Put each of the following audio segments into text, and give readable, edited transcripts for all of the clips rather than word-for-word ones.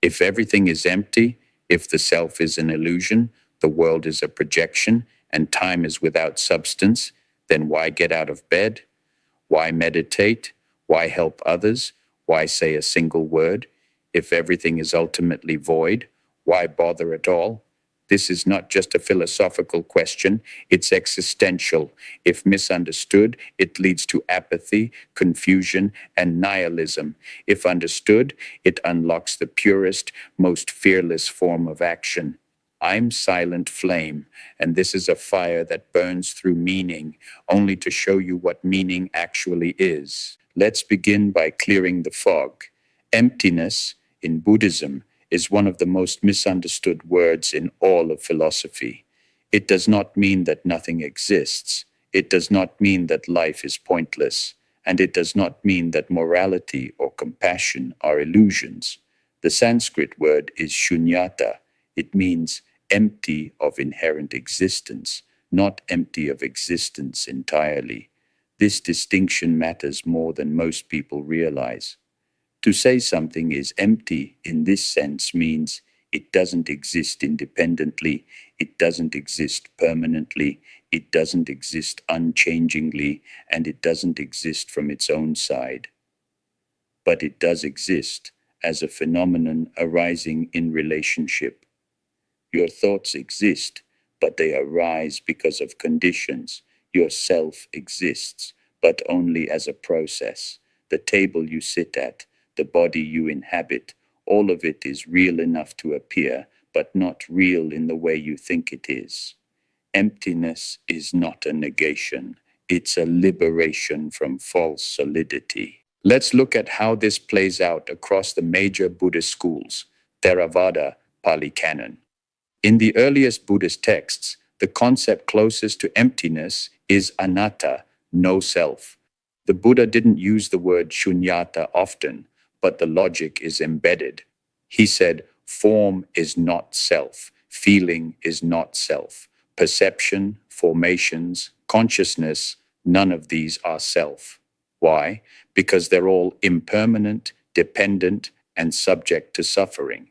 If everything is empty, if the self is an illusion, the world is a projection, and time is without substance, then why get out of bed? Why meditate? Why help others? Why say a single word? If everything is ultimately void, why bother at all? This is not just a philosophical question, it's existential. If misunderstood, it leads to apathy, confusion, and nihilism. If understood, it unlocks the purest, most fearless form of action. I'm silent flame, and this is a fire that burns through meaning, only to show you what meaning actually is. Let's begin by clearing the fog. Emptiness, in Buddhism, is one of the most misunderstood words in all of philosophy. It does not mean that nothing exists. It does not mean that life is pointless. And it does not mean that morality or compassion are illusions. The Sanskrit word is shunyata. It means empty of inherent existence, not empty of existence entirely. This distinction matters more than most people realize. To say something is empty in this sense means it doesn't exist independently, it doesn't exist permanently, it doesn't exist unchangingly, and it doesn't exist from its own side. But it does exist as a phenomenon arising in relationship. Your thoughts exist, but they arise because of conditions. Your self exists, but only as a process. The table you sit at, the body you inhabit, all of it is real enough to appear, but not real in the way you think it is. Emptiness is not a negation. It's a liberation from false solidity. Let's look at how this plays out across the major Buddhist schools, Theravada, Pali Canon. In the earliest Buddhist texts, the concept closest to emptiness is anatta, no self. The Buddha didn't use the word shunyata often, but the logic is embedded. He said, form is not self, feeling is not self, perception, formations, consciousness, none of these are self. Why? Because they're all impermanent, dependent, and subject to suffering.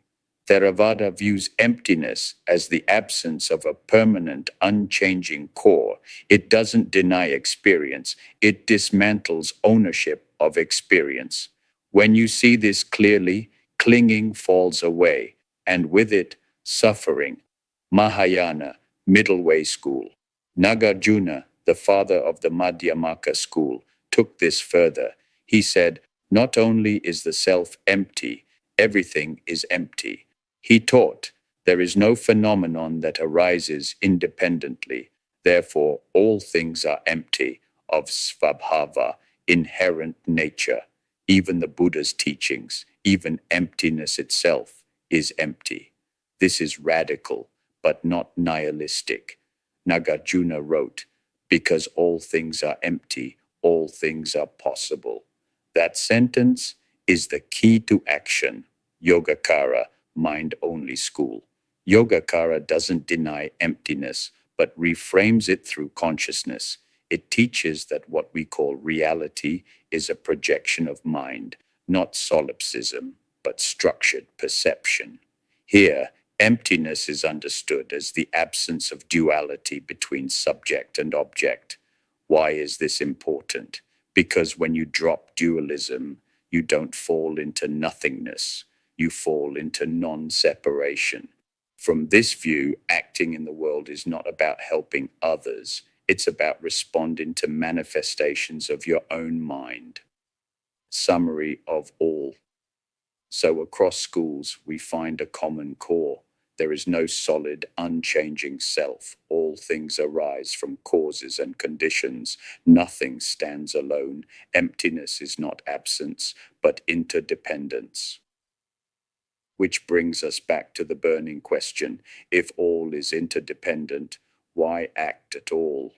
Theravada views emptiness as the absence of a permanent, unchanging core. It doesn't deny experience. It dismantles ownership of experience. When you see this clearly, clinging falls away, and with it, suffering. Mahayana, middle way school. Nagarjuna, the father of the Madhyamaka school, took this further. He said, not only is the self empty, everything is empty. He taught, there is no phenomenon that arises independently. Therefore, all things are empty, of svabhava, inherent nature. Even the Buddha's teachings, even emptiness itself, is empty. This is radical, but not nihilistic. Nagarjuna wrote, because all things are empty, all things are possible. That sentence is the key to action. Yogacara, mind-only school. Yogacara doesn't deny emptiness, but reframes it through consciousness. It teaches that what we call reality is a projection of mind, not solipsism, but structured perception. Here, emptiness is understood as the absence of duality between subject and object. Why is this important? Because when you drop dualism, you don't fall into nothingness. You fall into non-separation. From this view, acting in the world is not about helping others. It's about responding to manifestations of your own mind. Summary of all. So across schools, we find a common core. There is no solid, unchanging self. All things arise from causes and conditions. Nothing stands alone. Emptiness is not absence, but interdependence. Which brings us back to the burning question. If all is interdependent, why act at all?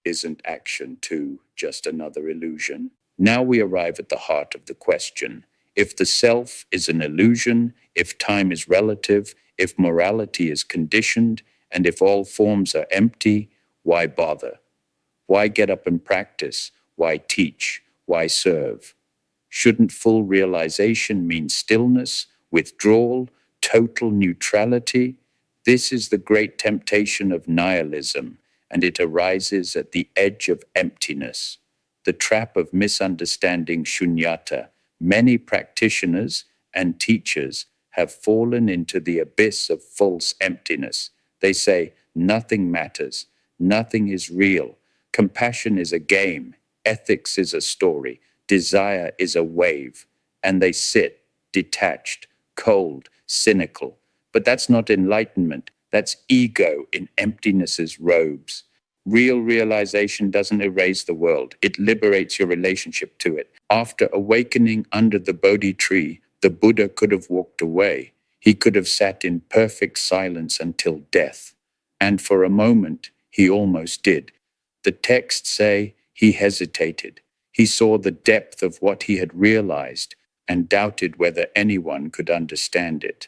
Isn't action too just another illusion? Now we arrive at the heart of the question. If the self is an illusion, if time is relative, if morality is conditioned, and if all forms are empty, why bother? Why get up and practice? Why teach? Why serve? Shouldn't full realization mean stillness? withdrawal, total neutrality. This is the great temptation of nihilism, and it arises at the edge of emptiness, the trap of misunderstanding shunyata. Many practitioners and teachers have fallen into the abyss of false emptiness. They say, nothing matters, nothing is real, compassion is a game, ethics is a story, desire is a wave, and they sit detached, cold, cynical. But that's not enlightenment, that's ego in emptiness's robes. Real realization doesn't erase the world, it liberates your relationship to it. After awakening under the Bodhi tree, the Buddha could have walked away. He could have sat in perfect silence until death. And for a moment, he almost did. The texts say he hesitated. He saw the depth of what he had realized and doubted whether anyone could understand it.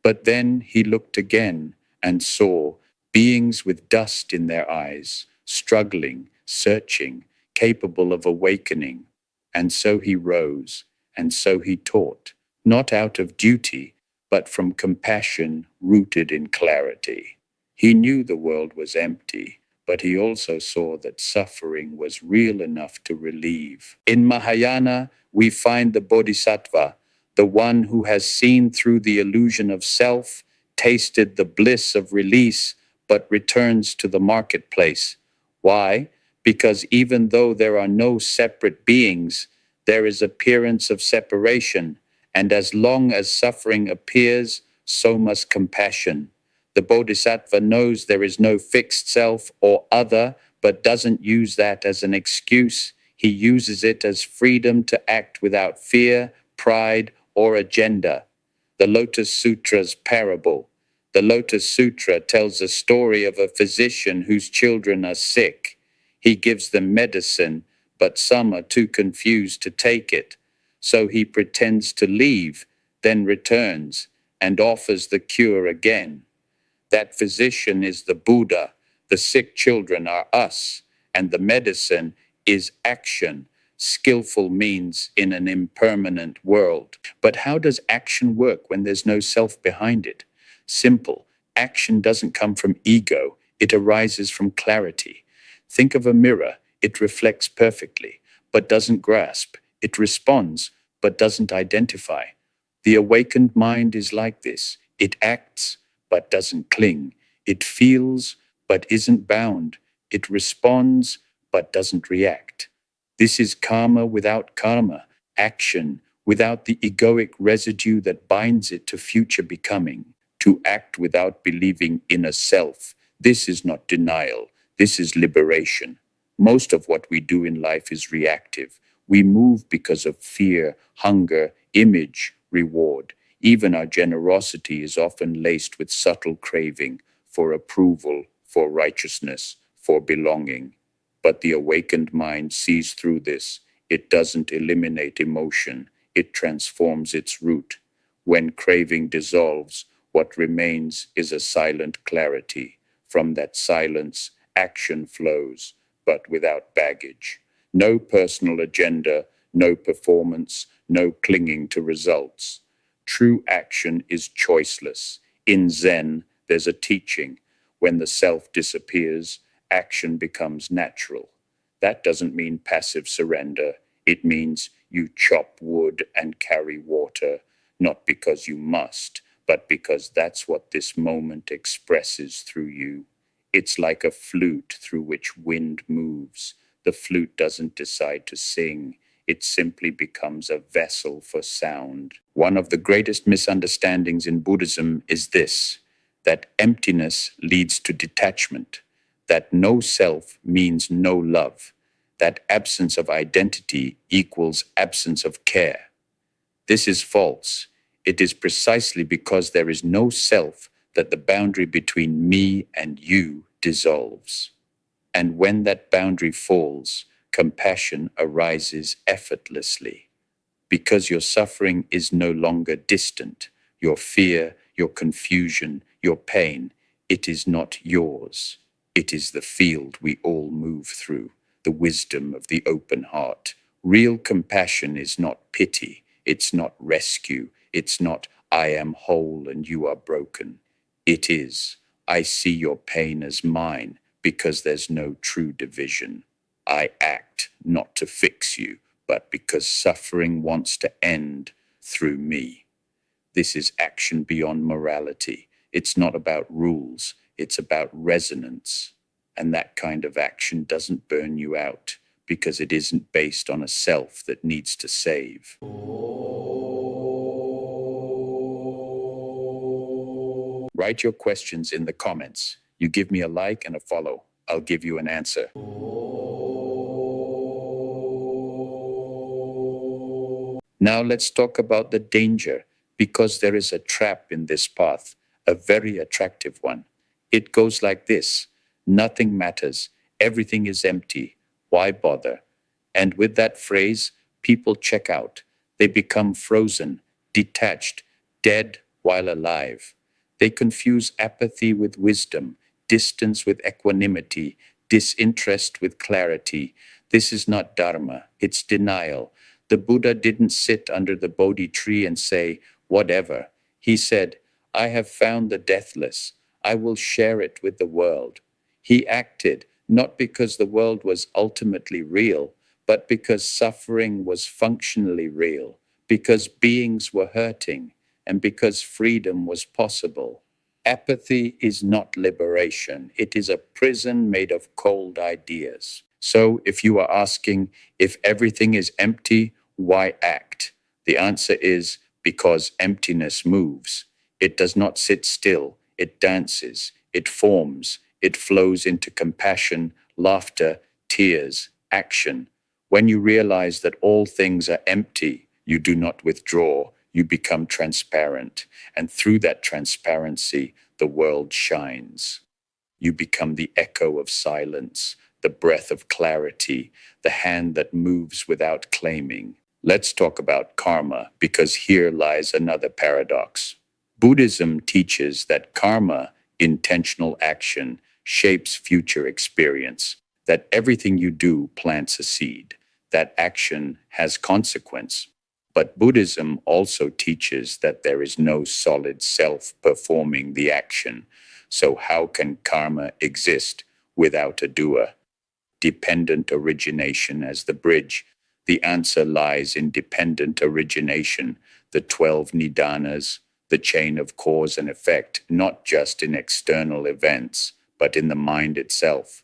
But then he looked again and saw beings with dust in their eyes, struggling, searching, capable of awakening. And so he rose, and so he taught, not out of duty, but from compassion rooted in clarity. He knew the world was empty, but he also saw that suffering was real enough to relieve. In Mahayana, we find the Bodhisattva, the one who has seen through the illusion of self, tasted the bliss of release, but returns to the marketplace. Why? Because even though there are no separate beings, there is appearance of separation, and as long as suffering appears, so must compassion. The Bodhisattva knows there is no fixed self or other, but doesn't use that as an excuse. He uses it as freedom to act without fear, pride, or agenda. The Lotus Sutra's parable. The Lotus Sutra tells a story of a physician whose children are sick. He gives them medicine, but some are too confused to take it. So he pretends to leave, then returns, and offers the cure again. That physician is the Buddha, the sick children are us, and the medicine is action. Skillful means in an impermanent world. But how does action work when there's no self behind it? Simple. Action doesn't come from ego, it arises from clarity. Think of a mirror. It reflects perfectly, but doesn't grasp. It responds, but doesn't identify. The awakened mind is like this. It acts, but doesn't cling. It feels, but isn't bound. It responds, but doesn't react. This is karma without karma, action without the egoic residue that binds it to future becoming, to act without believing in a self. This is not denial. This is liberation. Most of what we do in life is reactive. We move because of fear, hunger, image, reward. Even our generosity is often laced with subtle craving for approval, for righteousness, for belonging. But the awakened mind sees through this. It doesn't eliminate emotion. It transforms its root. When craving dissolves, what remains is a silent clarity. From that silence, action flows, but without baggage. No personal agenda, no performance, no clinging to results. True action is choiceless. In Zen, there's a teaching. When the self disappears, action becomes natural. That doesn't mean passive surrender. It means you chop wood and carry water, not because you must, but because that's what this moment expresses through you. It's like a flute through which wind moves. The flute doesn't decide to sing. It simply becomes a vessel for sound. One of the greatest misunderstandings in Buddhism is this, that emptiness leads to detachment, that no self means no love, that absence of identity equals absence of care. This is false. It is precisely because there is no self that the boundary between me and you dissolves. And when that boundary falls, compassion arises effortlessly. Because your suffering is no longer distant, your fear, your confusion, your pain, it is not yours. It is the field we all move through, the wisdom of the open heart. Real compassion is not pity, it's not rescue, it's not I am whole and you are broken. It is. I see your pain as mine because there's no true division. I act not to fix you, but because suffering wants to end through me. This is action beyond morality. It's not about rules, it's about resonance. And that kind of action doesn't burn you out because it isn't based on a self that needs to save. Write your questions in the comments. You give me a like and a follow. I'll give you an answer. Now let's talk about the danger, because there is a trap in this path, a very attractive one. It goes like this: nothing matters, everything is empty, why bother? And with that phrase, people check out. They become frozen, detached, dead while alive. They confuse apathy with wisdom, distance with equanimity, disinterest with clarity. This is not Dharma, it's denial. The Buddha didn't sit under the Bodhi tree and say, whatever. He said, I have found the deathless. I will share it with the world. He acted not because the world was ultimately real, but because suffering was functionally real, because beings were hurting, and because freedom was possible. Apathy is not liberation. It is a prison made of cold ideas. So if you are asking, if everything is empty, why act? The answer is because emptiness moves. It does not sit still. It dances. It forms. It flows into compassion, laughter, tears, action. When you realize that all things are empty, you do not withdraw. You become transparent. And through that transparency, the world shines. You become the echo of silence, the breath of clarity, the hand that moves without claiming. Let's talk about karma, because here lies another paradox. Buddhism teaches that karma, intentional action, shapes future experience, that everything you do plants a seed, that action has consequence. But Buddhism also teaches that there is no solid self performing the action. So how can karma exist without a doer? Dependent origination as the bridge. The answer lies in dependent origination, the 12 nidanas, the chain of cause and effect, not just in external events, but in the mind itself.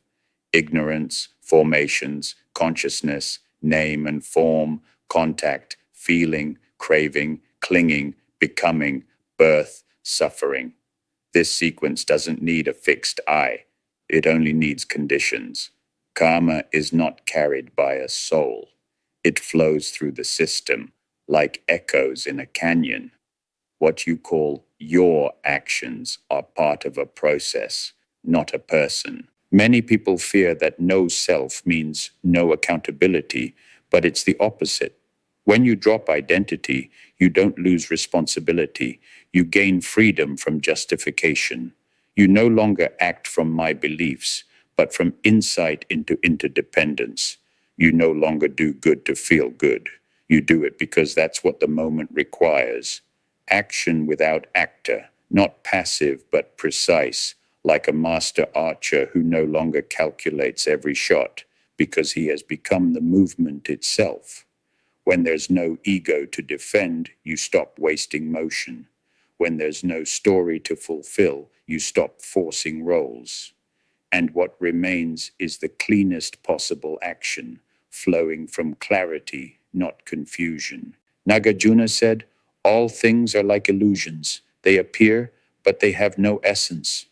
Ignorance, formations, consciousness, name and form, contact, feeling, craving, clinging, becoming, birth, suffering. This sequence doesn't need a fixed I. It only needs conditions. Karma is not carried by a soul. It flows through the system, like echoes in a canyon. What you call your actions are part of a process, not a person. Many people fear that no self means no accountability, but it's the opposite. When you drop identity, you don't lose responsibility. You gain freedom from justification. You no longer act from my beliefs, but from insight into interdependence. You no longer do good to feel good. You do it because that's what the moment requires. Action without actor, not passive but precise, like a master archer who no longer calculates every shot because he has become the movement itself. When there's no ego to defend, you stop wasting motion. When there's no story to fulfill, you stop forcing roles. And what remains is the cleanest possible action, flowing from clarity, not confusion. Nagarjuna said, all things are like illusions. They appear, but they have no essence.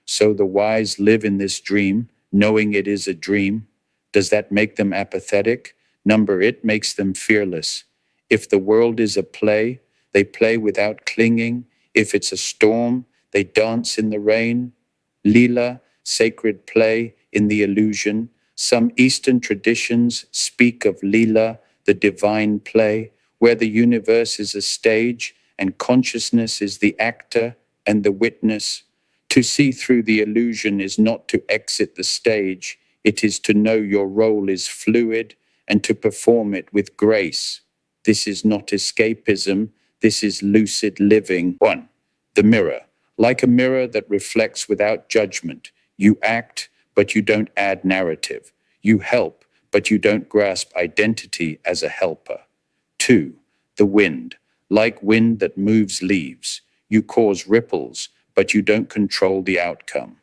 So the wise live in this dream, knowing it is a dream. Does that make them apathetic? Number it makes them fearless. If the world is a play, they play without clinging. If it's a storm, they dance in the rain. Lila, sacred play in the illusion. Some Eastern traditions speak of Lila, the divine play, where the universe is a stage and consciousness is the actor and the witness. To see through the illusion is not to exit the stage. It is to know your role is fluid and to perform it with grace. This is not escapism. This is lucid living. 1. The mirror. Like a mirror that reflects without judgment, you act, but you don't add narrative. You help, but you don't grasp identity as a helper. 2. The wind. Like wind that moves leaves, you cause ripples, but you don't control the outcome.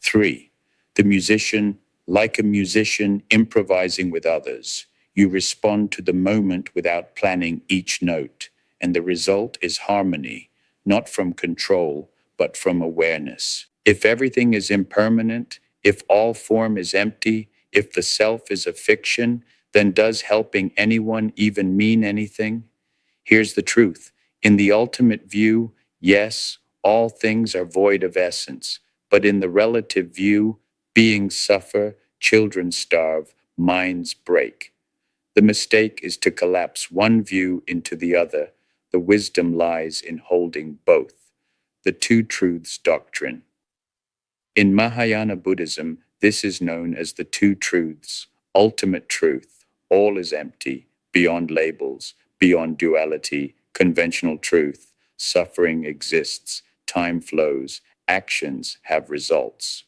3. The musician. Like a musician improvising with others, you respond to the moment without planning each note, and the result is harmony, not from control, but from awareness. If everything is impermanent, if all form is empty, if the self is a fiction, then does helping anyone even mean anything? Here's the truth. In the ultimate view, yes, all things are void of essence, but in the relative view, beings suffer, children starve, minds break. The mistake is to collapse one view into the other. The wisdom lies in holding both. The two truths doctrine. In Mahayana Buddhism, this is known as the two truths, ultimate truth. All is empty, beyond labels, beyond duality, conventional truth. Suffering exists, time flows, actions have results.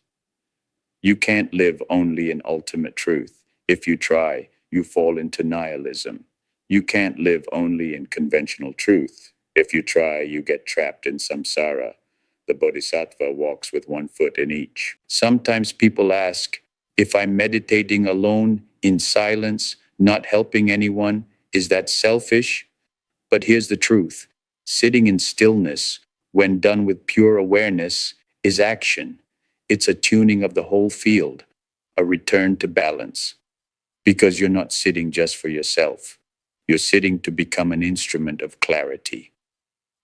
You can't live only in ultimate truth. If you try, you fall into nihilism. You can't live only in conventional truth. If you try, you get trapped in samsara. The Bodhisattva walks with one foot in each. Sometimes people ask, if I'm meditating alone, in silence, not helping anyone, is that selfish? But here's the truth. Sitting in stillness, when done with pure awareness, is action. It's a tuning of the whole field, a return to balance. Because you're not sitting just for yourself. You're sitting to become an instrument of clarity.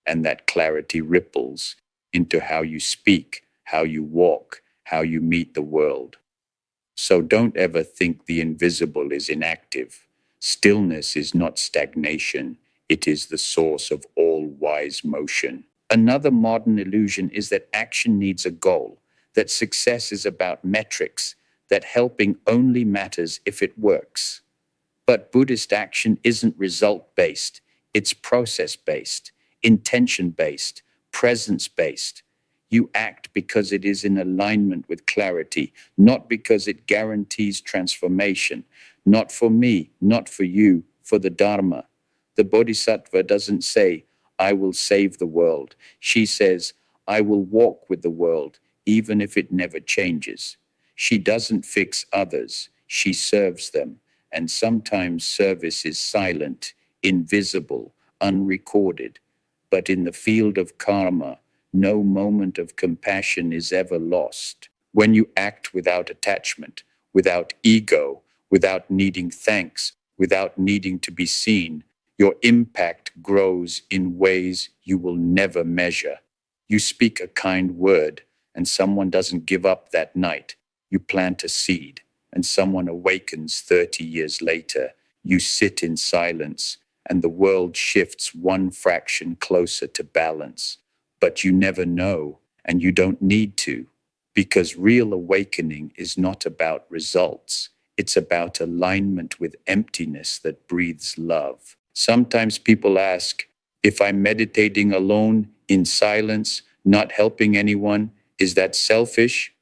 And that clarity ripples into how you speak, how you walk, how you meet the world. So don't ever think the invisible is inactive. Stillness is not stagnation. It is the source of all wise motion. Another modern illusion is that action needs a goal, that success is about metrics, that helping only matters if it works. But Buddhist action isn't result-based. It's process-based, intention-based, presence-based. You act because it is in alignment with clarity, not because it guarantees transformation. Not for me, not for you, for the Dharma. The Bodhisattva doesn't say, I will save the world. She says, I will walk with the world, even if it never changes. She doesn't fix others, she serves them. And sometimes service is silent, invisible, unrecorded. But in the field of karma, no moment of compassion is ever lost. When you act without attachment, without ego, without needing thanks, without needing to be seen, your impact grows in ways you will never measure. You speak a kind word, and someone doesn't give up that night. You plant a seed, and someone awakens 30 years later. You sit in silence, and the world shifts one fraction closer to balance. But you never know, and you don't need to, because real awakening is not about results. It's about alignment with emptiness that breathes love. Sometimes people ask, if I'm meditating alone, in silence, not helping anyone, is that selfish?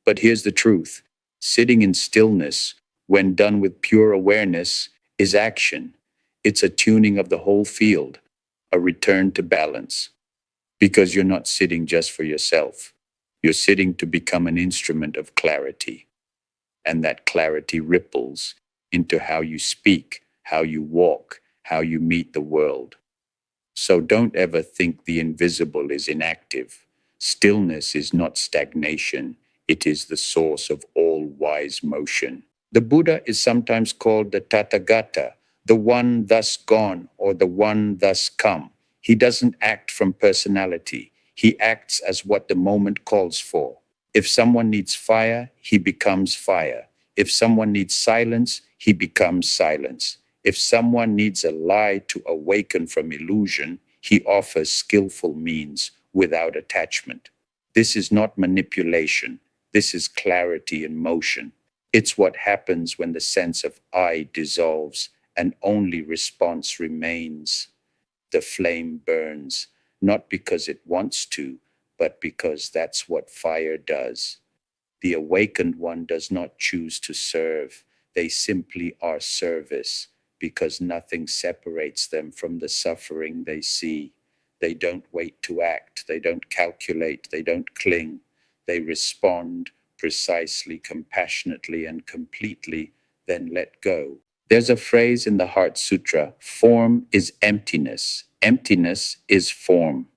But here's the truth. Sitting in stillness, when done with pure awareness, is action. It's a tuning of the whole field, a return to balance. Because you're not sitting just for yourself. You're sitting to become an instrument of clarity. And that clarity ripples into how you speak, how you walk, how you meet the world. So don't ever think the invisible is inactive. Stillness is not stagnation. It is the source of all wise motion. The Buddha is sometimes called the Tathagata, the one thus gone or the one thus come. He doesn't act from personality. He acts as what the moment calls for. If someone needs fire, he becomes fire. If someone needs silence, he becomes silence. If someone needs a lie to awaken from illusion, he offers skillful means without attachment. This is not manipulation. This is clarity in motion. It's what happens when the sense of I dissolves and only response remains. The flame burns, not because it wants to, but because that's what fire does. The awakened one does not choose to serve. They simply are service because nothing separates them from the suffering they see. They don't wait to act. They don't calculate. They don't cling. They respond precisely, compassionately, and completely, then let go. There's a phrase in the Heart Sutra: form is emptiness, emptiness is form.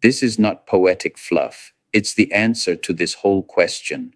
This is not poetic fluff. It's the answer to this whole question.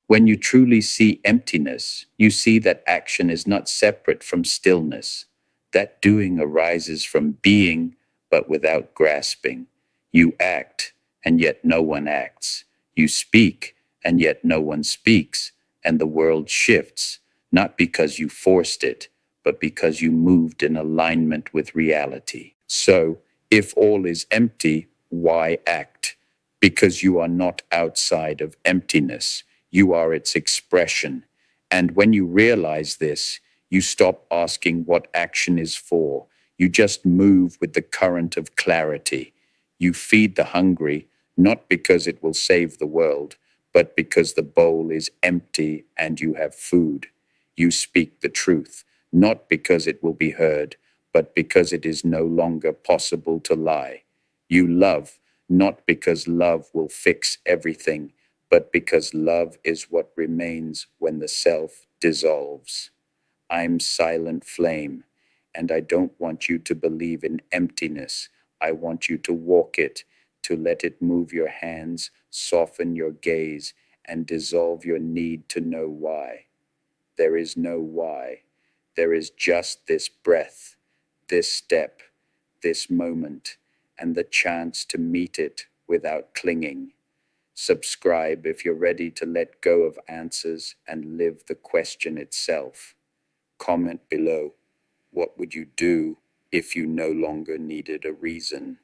When you truly see emptiness, you see that action is not separate from stillness, that doing arises from being, but without grasping. You act, and yet no one acts. You speak, and yet no one speaks, and the world shifts, not because you forced it, but because you moved in alignment with reality. So, if all is empty, why act? Because you are not outside of emptiness. You are its expression. And when you realize this, you stop asking what action is for. You just move with the current of clarity. You feed the hungry, not because it will save the world, but because the bowl is empty and you have food. You speak the truth, not because it will be heard, but because it is no longer possible to lie. You love, not because love will fix everything, but because love is what remains when the self dissolves. I'm silent flame, and I don't want you to believe in emptiness. I want you to walk it, to let it move your hands, soften your gaze, and dissolve your need to know why. There is no why. There is just this breath, this step, this moment, and the chance to meet it without clinging. Subscribe if you're ready to let go of answers and live the question itself. Comment below. What would you do if you no longer needed a reason?